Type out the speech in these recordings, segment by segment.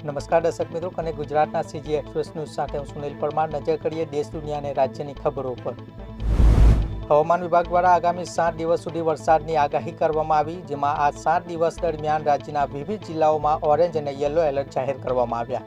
નમસ્કાર દર્શક મિત્રો, કનેક્ટ ગુજરાતના સીજી એક્સપ્રેસ ન્યૂઝ સાથે હું સુનિલ પરમાર. નજર કરીએ દેશ દુનિયા અને રાજ્યની ખબરો પર. હવામાન વિભાગ દ્વારા આગામી 7 દિવસ સુધી વરસાદની આગાહી કરવામાં આવી, જેમાં આ 7 દિવસ દરમિયાન રાજ્યના વિવિધ જિલ્લાઓમાં ઓરેન્જ અને યલો એલર્ટ જાહેર કરવામાં આવ્યા.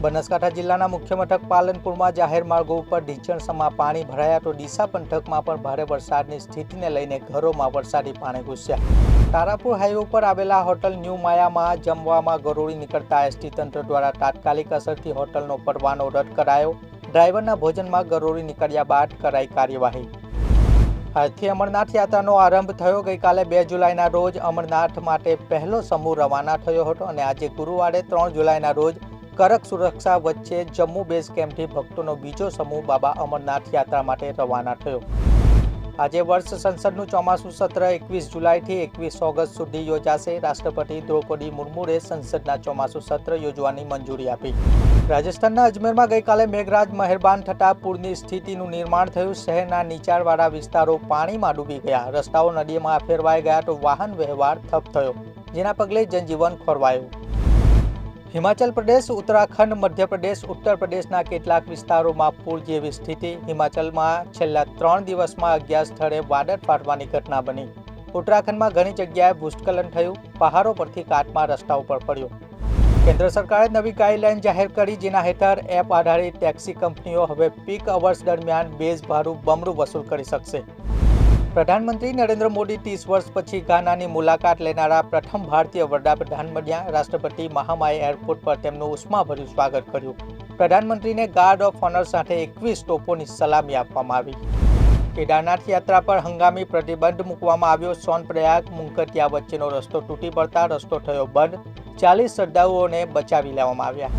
બનાસકાંઠા જિલ્લાના મુખ્ય મથક પાલનપુરમાં જાહેર માર્ગો ઉપર ઢીંચણસમાં પાણી ભરાયા તો ડીસા પંથકમાં પણ ભારે વરસાદની સ્થિતિને લઈને ઘરોમાં વરસાદી પાણી ઘૂસ્યા. તારાપુર હાઈવે પર આવેલા હોટલ ન્યૂ માયામાં જમવામાં ગરોળી નીકળતા એસટી તંત્ર દ્વારા તાત્કાલિક અસરથી હોટલનો પરવાનો રદ કરાયો. ડ્રાઈવરના ભોજનમાં ગરોળી નીકળ્યા બાદ કરાઈ કાર્યવાહી. આજથી અમરનાથ યાત્રાનો આરંભ થયો. ગઈકાલે 2 જુલાઈના રોજ અમરનાથ માટે પહેલો સમૂહ રવાના થયો હતો અને આજે ગુરુવારે 3 જુલાઈના રોજ કડક સુરક્ષા વચ્ચે જમ્મુ બેઝ કેમ્પથી ભક્તોનો બીજો સમૂહ બાબા અમરનાથ યાત્રા માટે રવાના થયો. આજે વર્ષ સંસદનું ચોમાસું સત્ર 21 જુલાઈથી 21 ઓગસ્ટ સુધી યોજાશે. રાષ્ટ્રપતિ દ્રૌપદી મુર્મુએ સંસદના ચોમાસું સત્ર યોજવાની મંજૂરી આપી. રાજસ્થાનના અજમેરમાં ગઈકાલે મેઘરાજ મહેરબાન થતા પૂરની સ્થિતિનું નિર્માણ થયું. શહેરના નીચાણવાળા વિસ્તારો પાણીમાં ડૂબી ગયા. રસ્તાઓ નદીમાં ફેરવાઈ ગયા તો વાહન વ્યવહાર ઠપ થયો, જેના પગલે જનજીવન ખોરવાયું. હિમાચલ પ્રદેશ, ઉત્તરાખંડ, મધ્યપ્રદેશ, ઉત્તર પ્રદેશના કેટલાક વિસ્તારોમાં પૂર જેવી સ્થિતિ. હિમાચલમાં છેલ્લા 3 દિવસમાં 11 સ્થળે વાદળ ફાટવાની ઘટના બની. ઉત્તરાખંડમાં ઘણી જગ્યાએ ભૂસ્ખલન થયું. પહાડો પરથી કાટમાળ રસ્તા ઉપર પડ્યો. કેન્દ્ર સરકારે નવી ગાઈડલાઈન જાહેર કરી, જેના હેઠળ એપ આધારિત ટેક્સી કંપનીઓ હવે પીક અવર્સ દરમિયાન બેઝ ભાડું બમણું વસૂલ કરી શકશે. પ્રધાનમંત્રી નરેન્દ્ર મોદી 30 વર્ષ પછી ઘાનાની મુલાકાત લેનારા પ્રથમ ભારતીય વડાપ્રધાન બન્યા. રાષ્ટ્રપતિ મહામાએ એરપોર્ટ પર તેમનું ઉષ્માભર્યું સ્વાગત કર્યું. પ્રધાનમંત્રીને ગાર્ડ ઓફ ઓનર સાથે 21 તોપોની સલામી આપવામાં આવી. કેદારનાથ યાત્રા પર હંગામી પ્રતિબંધ મૂકવામાં આવ્યો. સોનપ્રયાગ મુંકતિયા વચ્ચેનો રસ્તો તૂટી પડતા રસ્તો થયો બંધ. 40 શ્રદ્ધાળુઓને બચાવી લેવામાં આવ્યા.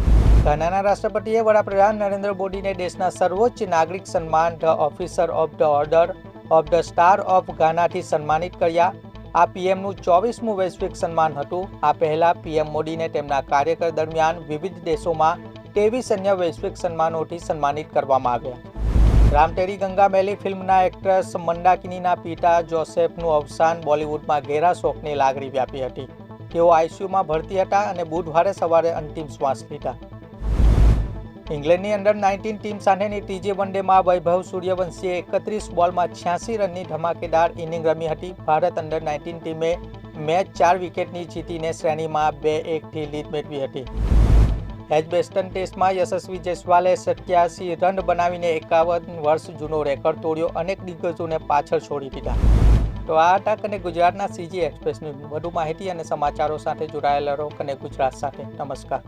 ઘાનાના રાષ્ટ્રપતિએ વડાપ્રધાન નરેન્દ્ર મોદીને દેશના સર્વોચ્ચ નાગરિક સન્માન the officer of the order of the star of ઘાનાથી સન્માનિત કર્યા. આ પીએમનું 24મું વૈશ્વિક સન્માન હતું. આ પહેલા પીએમ મોદીને તેમના કાર્યકાળ દરમિયાન વિવિધ દેશોમાં 23 અન્ય વૈશ્વિક સન્માનોથી સન્માનિત કરવામાં આવ્યા. રામટેરી ગંગા મેલી ફિલ્મના એક્ટ્રેસ મંદાકિનીના પિતા જોસેફનું અવસાન. બોલિવૂડમાં ઘેરા શોકની લાગણી વ્યાપી હતી. તેઓ આઈસીયુમાં ભરતી હતા અને બુધવારે સવારે અંતિમ શ્વાસ લીધા. ઇંગ્લેન્ડની અંડર-19 ટીમ સાથેની ત્રીજી વનડેમાં વૈભવ સૂર્યવંશીએ 31 બોલમાં 86 રનની ધમાકેદાર ઇનિંગ રમી હતી. ભારત અંડર-19 ટીમે મેચ 4 વિકેટની જીતીને શ્રેણીમાં 2-1થી લીડ મેળવી હતી. એજબેસ્ટન ટેસ્ટમાં યશસ્વી જયસ્વાલે 87 રન બનાવીને 51 વર્ષ જૂનો રેકોર્ડ તોડ્યો. અનેક દિગ્ગજોને પાછળ છોડી દીધા. તો આ હતા કનેક્ટ ગુજરાતના સીજી એક્સપ્રેસ ન્યૂઝ. વધુ માહિતી અને સમાચારો સાથે જોડાયેલા રહો કનેક્ટ ગુજરાત સાથે. નમસ્કાર.